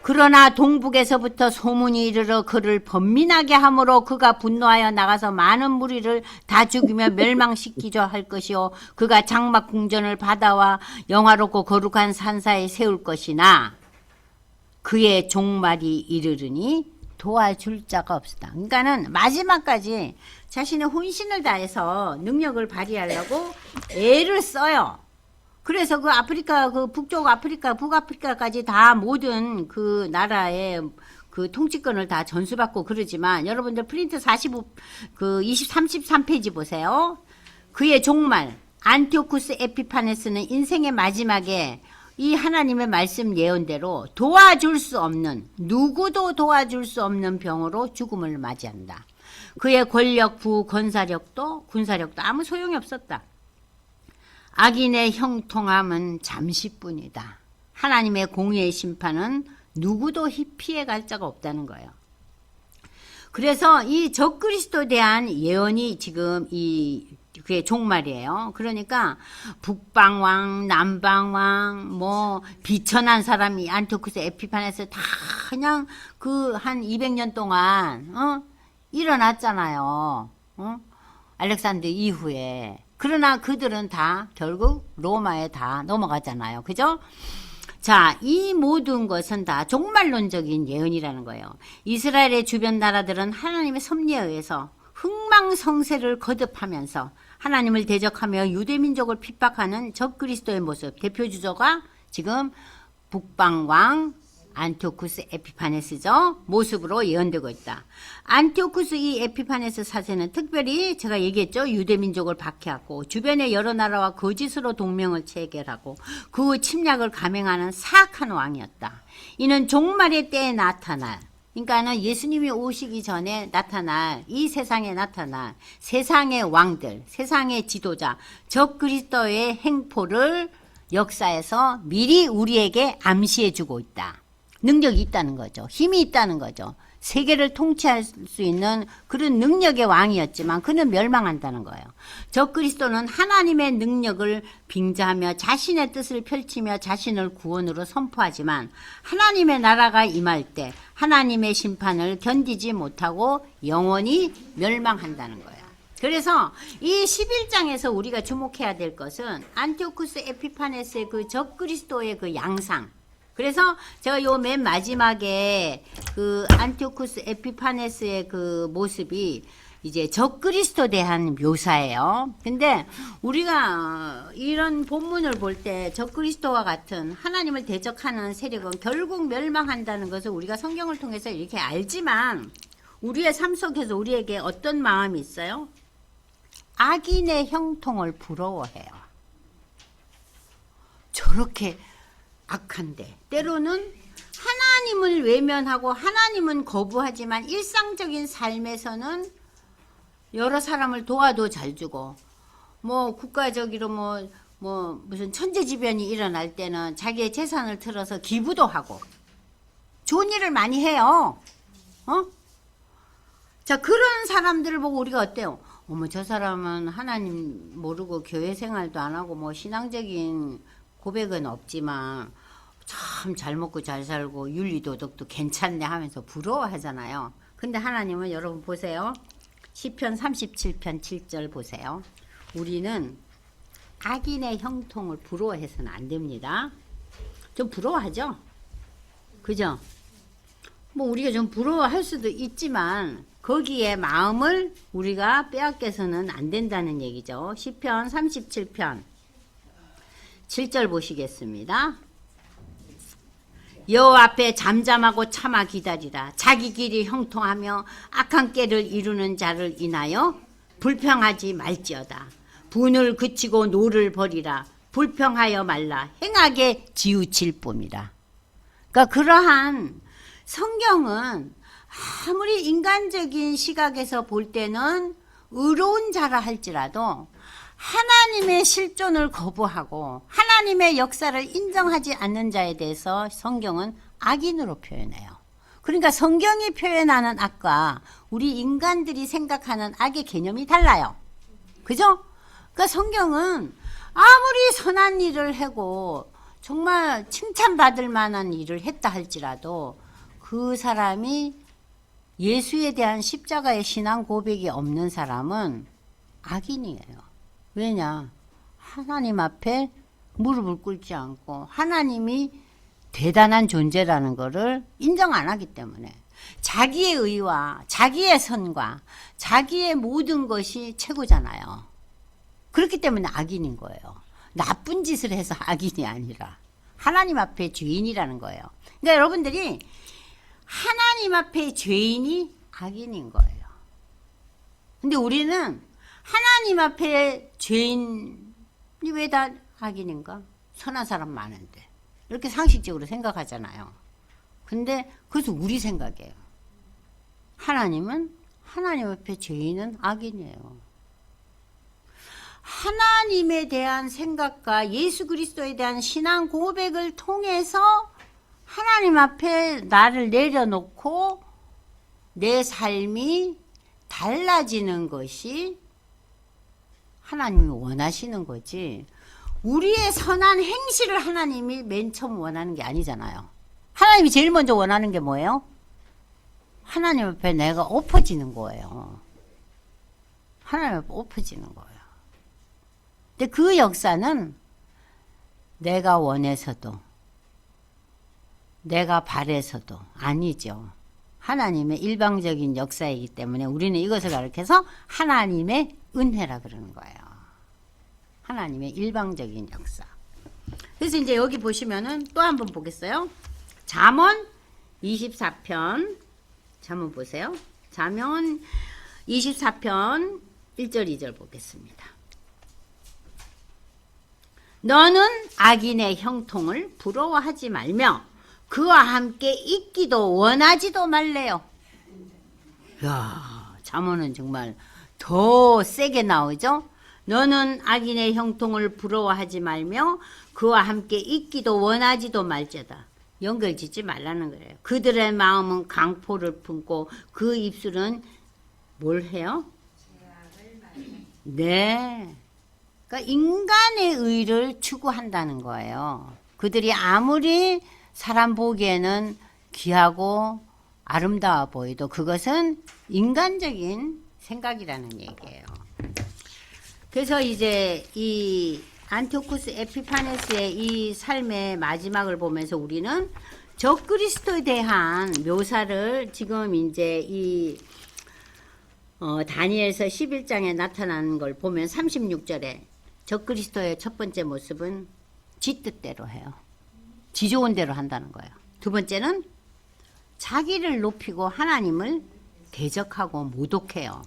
그러나 동북에서부터 소문이 이르러 그를 번민하게 함으로 그가 분노하여 나가서 많은 무리를 다 죽이며 멸망시키려 할 것이요 그가 장막 궁전을 바다와 영화롭고 거룩한 산사에 세울 것이나 그의 종말이 이르르니 도와줄 자가 없다. 그러니까는 마지막까지 자신의 혼신을 다해서 능력을 발휘하려고 애를 써요. 그래서 그 아프리카, 그 북쪽 아프리카, 북아프리카까지 다 모든 그 나라의 그 통치권을 다 전수받고 그러지만 여러분들 프린트 33페이지 보세요. 그의 종말, 안티오쿠스 에피파네스는 인생의 마지막에 이 하나님의 말씀 예언대로 도와줄 수 없는, 누구도 도와줄 수 없는 병으로 죽음을 맞이한다. 그의 권력, 군사력도 아무 소용이 없었다. 악인의 형통함은 잠시뿐이다. 하나님의 공의의 심판은 누구도 피해갈 자가 없다는 거예요. 그래서 이 적그리스도에 대한 예언이 지금 그게 종말이에요. 그러니까 북방왕, 남방왕, 뭐 비천한 사람이 안티오쿠스 에피파네스 다 그냥 그 한 200년 동안 일어났잖아요. 알렉산더 이후에. 그러나 그들은 다 결국 로마에 다 넘어가잖아요. 그죠? 자, 이 모든 것은 다 종말론적인 예언이라는 거예요. 이스라엘의 주변 나라들은 하나님의 섭리에 의해서 흥망성쇠를 거듭하면서 하나님을 대적하며 유대민족을 핍박하는 적그리스도의 모습, 대표 주조가 지금 북방왕 안티오쿠스 에피파네스죠. 모습으로 예언되고 있다. 안티오쿠스 이 에피파네스 사세는 특별히 제가 얘기했죠. 유대민족을 박해하고 주변의 여러 나라와 거짓으로 동맹을 체결하고 그 침략을 감행하는 사악한 왕이었다. 이는 종말의 때에 나타날, 그러니까는 예수님이 오시기 전에 나타날, 이 세상에 나타날 세상의 왕들, 세상의 지도자, 적그리스도의 행포를 역사에서 미리 우리에게 암시해주고 있다. 능력이 있다는 거죠. 힘이 있다는 거죠. 세계를 통치할 수 있는 그런 능력의 왕이었지만 그는 멸망한다는 거예요. 적그리스도는 하나님의 능력을 빙자하며 자신의 뜻을 펼치며 자신을 구원으로 선포하지만 하나님의 나라가 임할 때 하나님의 심판을 견디지 못하고 영원히 멸망한다는 거예요. 그래서 이 11장에서 우리가 주목해야 될 것은 안티오쿠스 에피파네스의 그 적그리스도의 그 양상. 그래서 제가 요 맨 마지막에 그 안티오쿠스 에피파네스의 그 모습이 이제 적그리스도에 대한 묘사예요. 근데 우리가 이런 본문을 볼 때 적그리스도와 같은 하나님을 대적하는 세력은 결국 멸망한다는 것을 우리가 성경을 통해서 이렇게 알지만 우리의 삶 속에서 우리에게 어떤 마음이 있어요? 악인의 형통을 부러워해요. 저렇게 악한데 때로는 하나님을 외면하고 하나님은 거부하지만 일상적인 삶에서는 여러 사람을 도와도 잘 주고 뭐 국가적으로 뭐 무슨 천재지변이 일어날 때는 자기의 재산을 틀어서 기부도 하고 좋은 일을 많이 해요. 자, 그런 사람들을 보고 우리가 어때요? 어머, 저 사람은 하나님 모르고 교회 생활도 안 하고 뭐 신앙적인 고백은 없지만 참 잘 먹고 잘 살고 윤리도덕도 괜찮네 하면서 부러워하잖아요. 근데 하나님은 여러분 보세요. 시편 37편 7절 보세요. 우리는 악인의 형통을 부러워해서는 안 됩니다. 좀 부러워하죠? 그죠? 뭐 우리가 좀 부러워할 수도 있지만 거기에 마음을 우리가 빼앗겨서는 안 된다는 얘기죠. 시편 37편 7절 보시겠습니다. 여호와 앞에 잠잠하고 참아 기다리라. 자기 길이 형통하며 악한 꾀를 이루는 자를 인하여 불평하지 말지어다. 분을 그치고 노를 버리라. 불평하여 말라. 행하게 지우칠 뿐이라. 그러니까 그러한 성경은 아무리 인간적인 시각에서 볼 때는 의로운 자라 할지라도 하나님의 실존을 거부하고 하나님의 역사를 인정하지 않는 자에 대해서 성경은 악인으로 표현해요. 그러니까 성경이 표현하는 악과 우리 인간들이 생각하는 악의 개념이 달라요. 그죠? 그러니까 성경은 아무리 선한 일을 하고 정말 칭찬받을 만한 일을 했다 할지라도 그 사람이 예수에 대한 십자가의 신앙 고백이 없는 사람은 악인이에요. 왜냐? 하나님 앞에 무릎을 꿇지 않고 하나님이 대단한 존재라는 것을 인정 안 하기 때문에 자기의 의와 자기의 선과 자기의 모든 것이 최고잖아요. 그렇기 때문에 악인인 거예요. 나쁜 짓을 해서 악인이 아니라 하나님 앞에 죄인이라는 거예요. 그러니까 여러분들이 하나님 앞에 죄인이 악인인 거예요. 근데 우리는 하나님 앞에 죄인이 왜 다 악인인가? 선한 사람 많은데. 이렇게 상식적으로 생각하잖아요. 근데 그것도 우리 생각이에요. 하나님은 하나님 앞에 죄인은 악인이에요. 하나님에 대한 생각과 예수 그리스도에 대한 신앙 고백을 통해서 하나님 앞에 나를 내려놓고 내 삶이 달라지는 것이 하나님이 원하시는 거지 우리의 선한 행실을 하나님이 맨 처음 원하는 게 아니잖아요. 하나님이 제일 먼저 원하는 게 뭐예요? 하나님 앞에 내가 엎어지는 거예요. 하나님 앞에 엎어지는 거예요. 근데 그 역사는 내가 원해서도 내가 바래서도 아니죠. 하나님의 일방적인 역사이기 때문에 우리는 이것을 가르쳐서 하나님의 은혜라 그러는 거예요. 하나님의 일방적인 역사. 그래서 이제 여기 보시면은 또 한번 보겠어요. 잠언 24편 잠언 보세요. 잠언 24편 1절 2절 보겠습니다. 너는 악인의 형통을 부러워하지 말며 그와 함께 있기도 원하지도 말래요. 이야, 잠언은 정말 더 세게 나오죠. 너는 악인의 형통을 부러워하지 말며 그와 함께 있기도 원하지도 말자다. 연결 짓지 말라는 거예요. 그들의 마음은 강포를 품고 그 입술은 뭘 해요? 네. 그러니까 인간의 의를 추구한다는 거예요. 그들이 아무리 사람 보기에는 귀하고 아름다워 보여도 그것은 인간적인 생각이라는 얘기예요. 그래서 이제 이 안티오쿠스 에피파네스의 이 삶의 마지막을 보면서 우리는 적그리스도에 대한 묘사를 지금 이제 이 다니엘서 11장에 나타나는 걸 보면 36절에 적그리스도의 첫 번째 모습은 지 뜻대로 해요. 지 좋은 대로 한다는 거예요. 두 번째는 자기를 높이고 하나님을 대적하고 모독해요.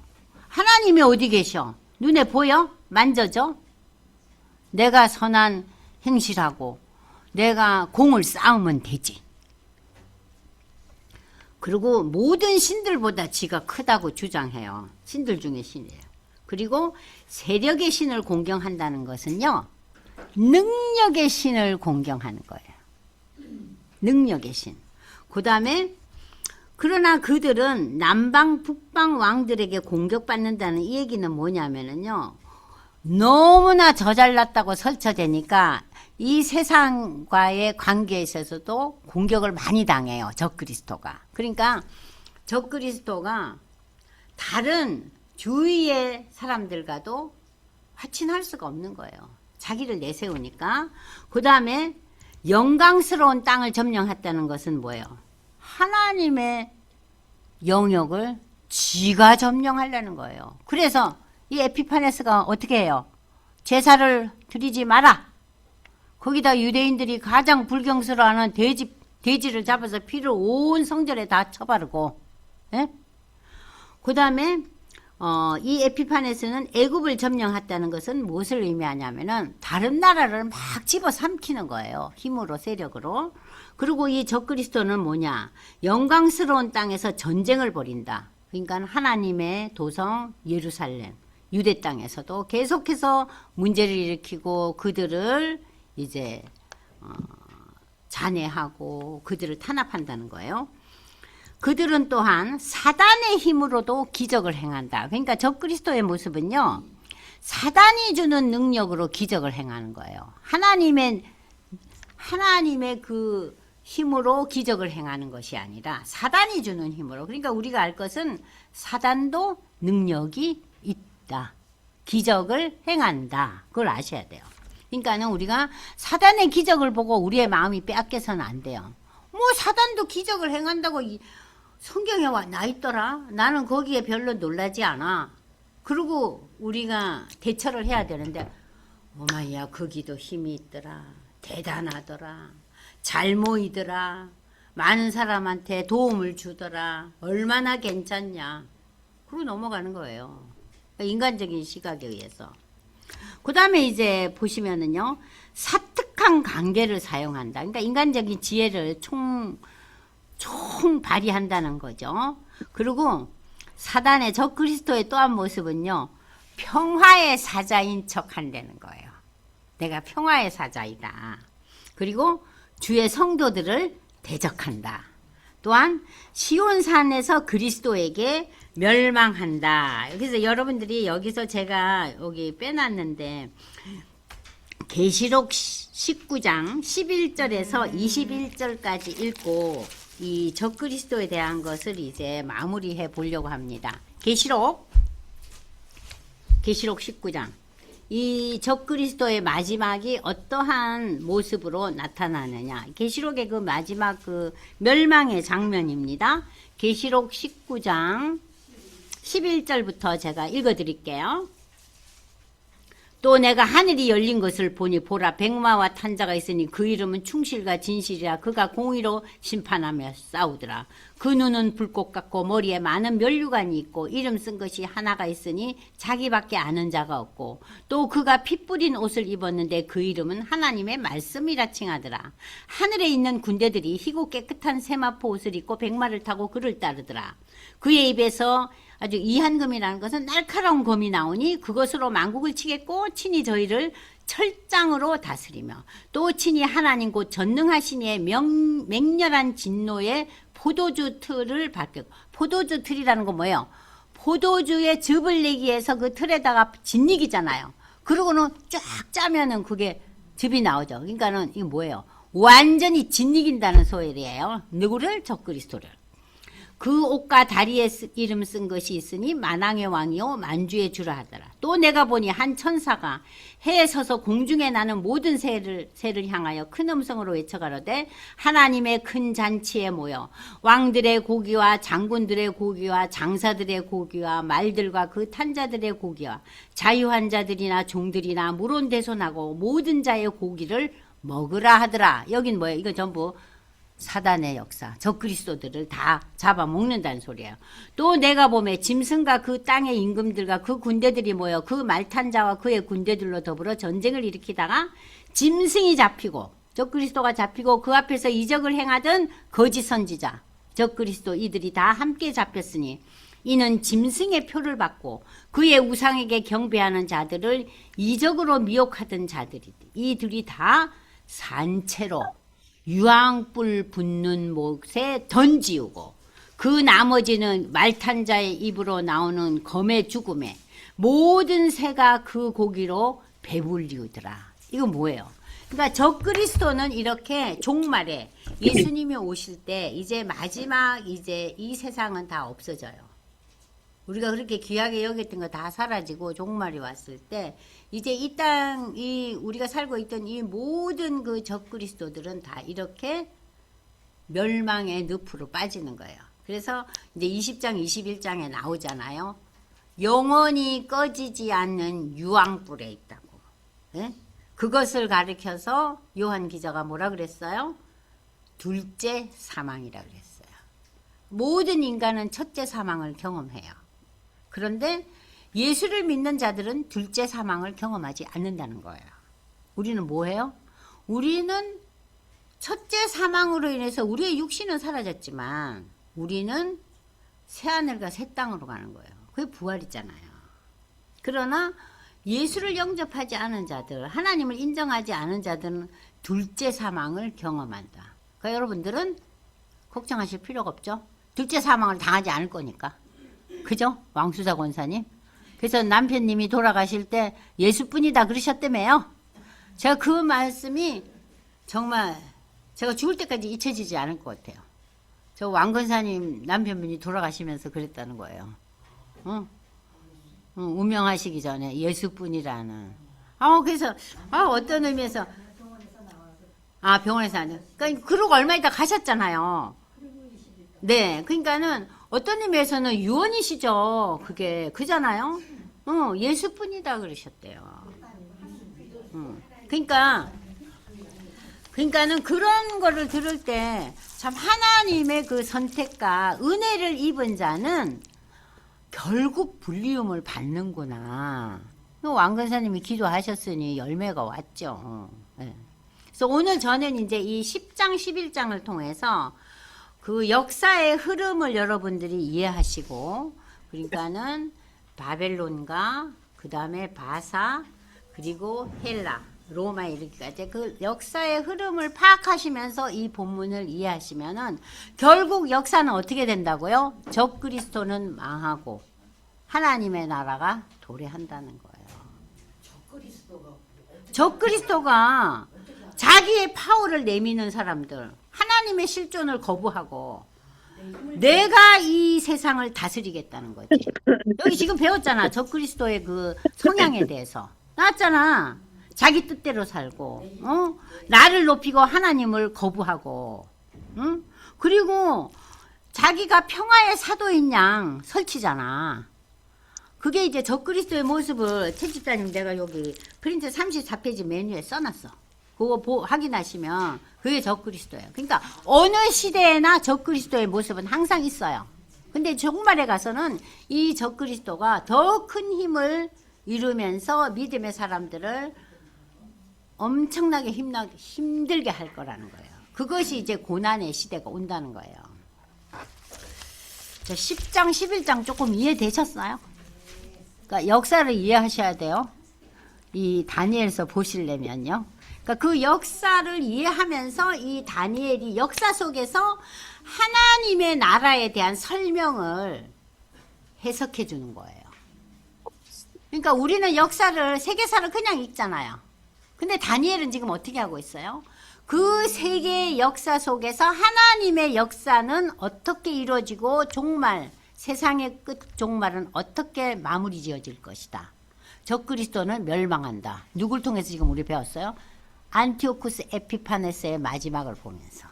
하나님이 어디 계셔? 눈에 보여? 만져져? 내가 선한 행실하고 내가 공을 쌓으면 되지. 그리고 모든 신들보다 지가 크다고 주장해요. 신들 중에 신이에요. 그리고 세력의 신을 공경한다는 것은요, 능력의 신을 공경하는 거예요. 능력의 신. 그 다음에 그러나 그들은 남방 북방 왕들에게 공격받는다는 이 얘기는 뭐냐면요, 너무나 저잘났다고 설쳐대니까 이 세상과의 관계에 있어서도 공격을 많이 당해요. 적그리스도가. 그러니까 적그리스도가 다른 주위의 사람들과도 화친할 수가 없는 거예요. 자기를 내세우니까. 그 다음에 영광스러운 땅을 점령했다는 것은 뭐예요? 하나님의 영역을 지가 점령하려는 거예요. 그래서 이 에피파네스가 어떻게 해요? 제사를 드리지 마라. 거기다 유대인들이 가장 불경스러워하는 돼지를 잡아서 피를 온 성전에 다 쳐바르고, 예? 그 다음에 이 에피파네스는 애굽을 점령했다는 것은 무엇을 의미하냐면은 다른 나라를 막 집어삼키는 거예요. 힘으로, 세력으로. 그리고 이 적그리스도는 뭐냐? 영광스러운 땅에서 전쟁을 벌인다. 그러니까 하나님의 도성 예루살렘, 유대 땅에서도 계속해서 문제를 일으키고 그들을 이제 잔해하고 그들을 탄압한다는 거예요. 그들은 또한 사단의 힘으로도 기적을 행한다. 그러니까 적그리스도의 모습은요, 사단이 주는 능력으로 기적을 행하는 거예요. 하나님의 그 힘으로 기적을 행하는 것이 아니라 사단이 주는 힘으로. 그러니까 우리가 알 것은 사단도 능력이 있다. 기적을 행한다. 그걸 아셔야 돼요. 그러니까는 우리가 사단의 기적을 보고 우리의 마음이 빼앗겨서는 안 돼요. 뭐 사단도 기적을 행한다고 성경에 나 있더라. 나는 거기에 별로 놀라지 않아. 그리고 우리가 대처를 해야 되는데, 어마야 거기도 힘이 있더라. 대단하더라. 잘 모이더라. 많은 사람한테 도움을 주더라. 얼마나 괜찮냐. 그러고 넘어가는 거예요. 인간적인 시각에 의해서. 그 다음에 이제 보시면은요, 사특한 관계를 사용한다. 그러니까 인간적인 지혜를 총 발휘한다는 거죠. 그리고 사단의 적그리스도의 또 한 모습은요, 평화의 사자인 척 한다는 거예요. 내가 평화의 사자이다. 그리고 주의 성도들을 대적한다. 또한 시온산에서 그리스도에게 멸망한다. 그래서 여러분들이 여기서 제가 여기 빼놨는데 계시록 19장 11절에서 21절까지 읽고 이 적그리스도에 대한 것을 이제 마무리해 보려고 합니다. 계시록 19장. 이 적그리스도의 마지막이 어떠한 모습으로 나타나느냐. 계시록의 그 마지막 그 멸망의 장면입니다. 계시록 19장 11절부터 제가 읽어드릴게요. 또 내가 하늘이 열린 것을 보니 보라 백마와 탄자가 있으니 그 이름은 충실과 진실이라. 그가 공의로 심판하며 싸우더라. 그 눈은 불꽃 같고 머리에 많은 면류관이 있고 이름 쓴 것이 하나가 있으니 자기밖에 아는 자가 없고, 또 그가 피 뿌린 옷을 입었는데 그 이름은 하나님의 말씀이라 칭하더라. 하늘에 있는 군대들이 희고 깨끗한 세마포 옷을 입고 백마를 타고 그를 따르더라. 그의 입에서 아주 이한금이라는 것은 날카로운 검이 나오니 그것으로 만국을 치겠고 친히 저희를 철장으로 다스리며 또 친히 하나님 곧 전능하시니의 맹렬한 진노의 포도주 틀을 밝혔고. 포도주 틀이라는 건 뭐예요? 포도주의 즙을 내기 위해서 그 틀에다가 진익이잖아요. 그러고는 쫙 짜면은 그게 즙이 나오죠. 그러니까는 이게 뭐예요? 완전히 진익인다는 소리예요. 누구를? 적그리스도를. 그 옷과 다리에 이름 쓴 것이 있으니 만왕의 왕이요 만주의 주라 하더라. 또 내가 보니 한 천사가 해에 서서 공중에 나는 모든 새를 향하여 큰 음성으로 외쳐가로되 하나님의 큰 잔치에 모여 왕들의 고기와 장군들의 고기와 장사들의 고기와 말들과 그 탄자들의 고기와 자유한 자들이나 종들이나 물온대손하고 모든 자의 고기를 먹으라 하더라. 여긴 뭐예요? 이거 전부 사단의 역사, 적그리스도들을 다 잡아먹는다는 소리예요. 또 내가 보매 짐승과 그 땅의 임금들과 그 군대들이 모여 그 말탄자와 그의 군대들로 더불어 전쟁을 일으키다가 짐승이 잡히고 적그리스도가 잡히고 그 앞에서 이적을 행하던 거짓 선지자 적그리스도 이들이 다 함께 잡혔으니 이는 짐승의 표를 받고 그의 우상에게 경배하는 자들을 이적으로 미혹하던 자들이 이들이 다 산채로 유황불 붙는 못에 던지우고 그 나머지는 말탄자의 입으로 나오는 검의 죽음에 모든 새가 그 고기로 배불리우더라. 이거 뭐예요? 그러니까 적그리스도는 이렇게 종말에 예수님이 오실 때 이제 마지막 이제 이 세상은 다 없어져요. 우리가 그렇게 귀하게 여겼던 거 다 사라지고 종말이 왔을 때 이제 이 땅, 우리가 살고 있던 이 모든 그 적그리스도들은 다 이렇게 멸망의 늪으로 빠지는 거예요. 그래서 이제 20장, 21장에 나오잖아요. 영원히 꺼지지 않는 유황불에 있다고. 네? 그것을 가리켜서 요한 기자가 뭐라 그랬어요? 둘째 사망이라 그랬어요. 모든 인간은 첫째 사망을 경험해요. 그런데 예수를 믿는 자들은 둘째 사망을 경험하지 않는다는 거예요. 우리는 뭐해요? 우리는 첫째 사망으로 인해서 우리의 육신은 사라졌지만 우리는 새하늘과 새 땅으로 가는 거예요. 그게 부활이잖아요. 그러나 예수를 영접하지 않은 자들, 하나님을 인정하지 않은 자들은 둘째 사망을 경험한다. 그러니까 여러분들은 걱정하실 필요가 없죠. 둘째 사망을 당하지 않을 거니까. 그죠? 왕수자 권사님. 그래서 남편님이 돌아가실 때 예수뿐이다 그러셨다며요. 제가 그 말씀이 정말 제가 죽을 때까지 잊혀지지 않을 것 같아요. 저 왕권사님 남편분이 돌아가시면서 그랬다는 거예요. 운명하시기 전에 예수뿐이라는. 그래서 어떤 의미에서 병원에서 하는. 그러니까 그러고 얼마 있다 가셨잖아요. 네, 그러니까는 어떤 의미에서는 유언이시죠. 그게 그잖아요. 예수뿐이다 그러셨대요. 그러니까는 그런 거를 들을 때 참 하나님의 그 선택과 은혜를 입은 자는 결국 불리움을 받는구나. 왕건사님이 기도하셨으니 열매가 왔죠. 네. 그래서 오늘 저는 이제 이 10장, 11장을 통해서 그 역사의 흐름을 여러분들이 이해하시고, 그러니까는 바벨론과 그 다음에 바사 그리고 헬라, 로마에 이르기까지 그 역사의 흐름을 파악하시면서 이 본문을 이해하시면은 결국 역사는 어떻게 된다고요? 적그리스도는 망하고 하나님의 나라가 도래한다는 거예요. 적그리스도가 자기의 파워를 내미는 사람들, 하나님의 실존을 거부하고 내가 이 세상을 다스리겠다는 거지. 여기 지금 배웠잖아. 적그리스도의 그 성향에 대해서 나왔잖아. 자기 뜻대로 살고, 나를 높이고 하나님을 거부하고, 그리고 자기가 평화의 사도인 양 설치잖아. 그게 이제 적그리스도의 모습을 최 집사님 내가 여기 프린트 34페이지 메뉴에 써놨어. 그거 확인하시면 그게 적그리스도예요. 그러니까 어느 시대에나 적그리스도의 모습은 항상 있어요. 근데 종말에 가서는 이 적그리스도가 더 큰 힘을 이루면서 믿음의 사람들을 엄청나게 힘들게 할 거라는 거예요. 그것이 이제 고난의 시대가 온다는 거예요. 자, 10장, 11장 조금 이해되셨어요? 그러니까 역사를 이해하셔야 돼요. 이 다니엘서 보시려면요. 그러니까 그 역사를 이해하면서 이 다니엘이 역사 속에서 하나님의 나라에 대한 설명을 해석해 주는 거예요. 그러니까 우리는 역사를, 세계사를 그냥 읽잖아요. 근데 다니엘은 지금 어떻게 하고 있어요? 그 세계의 역사 속에서 하나님의 역사는 어떻게 이루어지고 종말, 세상의 끝 종말은 어떻게 마무리 지어질 것이다. 적그리스도는 멸망한다. 누굴 통해서 지금 우리 배웠어요? 안티오쿠스 에피파네스의 마지막을 보면서.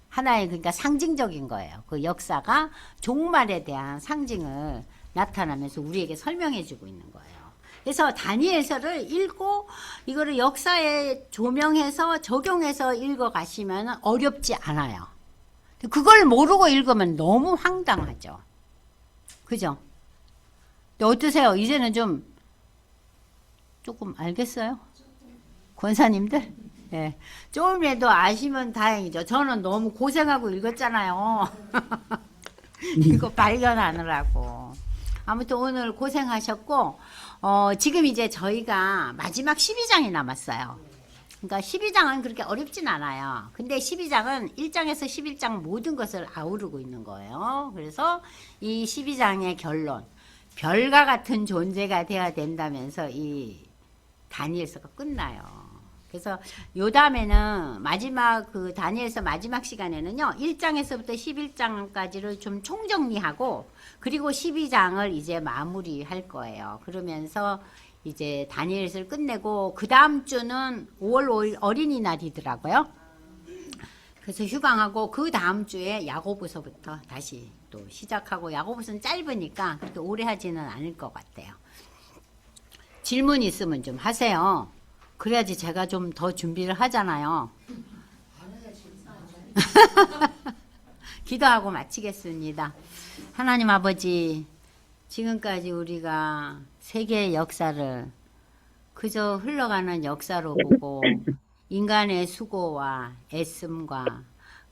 하나의 그러니까 상징적인 거예요. 그 역사가 종말에 대한 상징을 나타나면서 우리에게 설명해 주고 있는 거예요. 그래서 다니엘서를 읽고 이거를 역사에 조명해서 적용해서 읽어 가시면 어렵지 않아요. 그걸 모르고 읽으면 너무 황당하죠. 그죠? 어떠세요? 이제는 조금 알겠어요? 권사님들? 네. 조금이라도 아시면 다행이죠. 저는 너무 고생하고 읽었잖아요. 이거 발견하느라고. 아무튼 오늘 고생하셨고, 지금 이제 저희가 마지막 12장이 남았어요. 그러니까 12장은 그렇게 어렵진 않아요. 근데 12장은 1장에서 11장 모든 것을 아우르고 있는 거예요. 그래서 이 12장의 결론, 별과 같은 존재가 되어야 된다면서 이 다니엘서가 끝나요. 그래서 요 다음에는 마지막 그 다니엘서 마지막 시간에는요 1장에서부터 11장까지를 좀 총정리하고 그리고 12장을 이제 마무리할 거예요. 그러면서 이제 다니엘서를 끝내고 그 다음 주는 5월 5일 어린이날이더라고요. 그래서 휴강하고 그 다음 주에 야고보서부터 다시 또 시작하고 야고보서는 짧으니까 그렇게 오래 하지는 않을 것 같아요. 질문 있으면 좀 하세요. 그래야지 제가 좀 더 준비를 하잖아요. 기도하고 마치겠습니다. 하나님 아버지, 지금까지 우리가 세계의 역사를 그저 흘러가는 역사로 보고 인간의 수고와 애씀과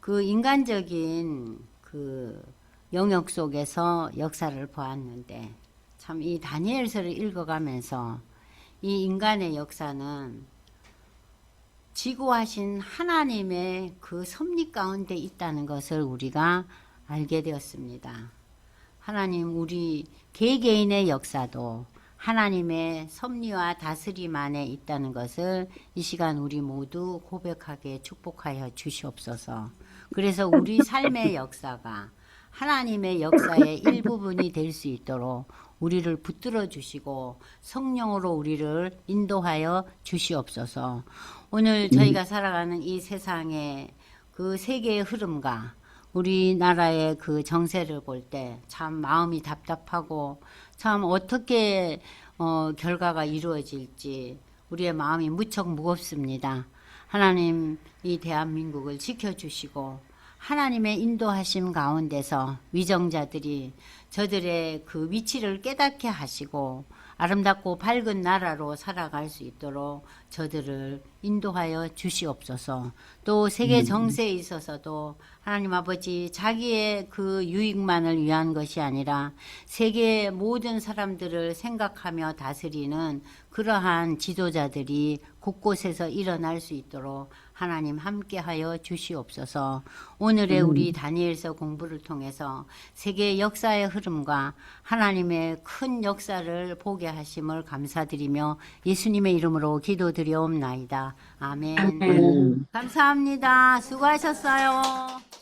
그 인간적인 그 영역 속에서 역사를 보았는데 참 이 다니엘서를 읽어가면서 이 인간의 역사는 지고하신 하나님의 그 섭리 가운데 있다는 것을 우리가 알게 되었습니다. 하나님, 우리 개개인의 역사도 하나님의 섭리와 다스림 안에 있다는 것을 이 시간 우리 모두 고백하게 축복하여 주시옵소서. 그래서 우리 삶의 역사가 하나님의 역사의 일부분이 될 수 있도록 우리를 붙들어 주시고 성령으로 우리를 인도하여 주시옵소서. 오늘 저희가 살아가는 이 세상의 그 세계의 흐름과 우리나라의 그 정세를 볼 때 참 마음이 답답하고 참 어떻게 결과가 이루어질지 우리의 마음이 무척 무겁습니다. 하나님, 이 대한민국을 지켜주시고 하나님의 인도하심 가운데서 위정자들이 저들의 그 위치를 깨닫게 하시고 아름답고 밝은 나라로 살아갈 수 있도록 저들을 인도하여 주시옵소서. 또 세계 정세에 있어서도 하나님 아버지, 자기의 그 유익만을 위한 것이 아니라 세계의 모든 사람들을 생각하며 다스리는 그러한 지도자들이 곳곳에서 일어날 수 있도록 하나님 함께하여 주시옵소서. 오늘의 우리 다니엘서 공부를 통해서 세계 역사의 흐름과 하나님의 큰 역사를 보게 하심을 감사드리며 예수님의 이름으로 기도드리옵나이다. 아멘. 감사합니다. 수고하셨어요.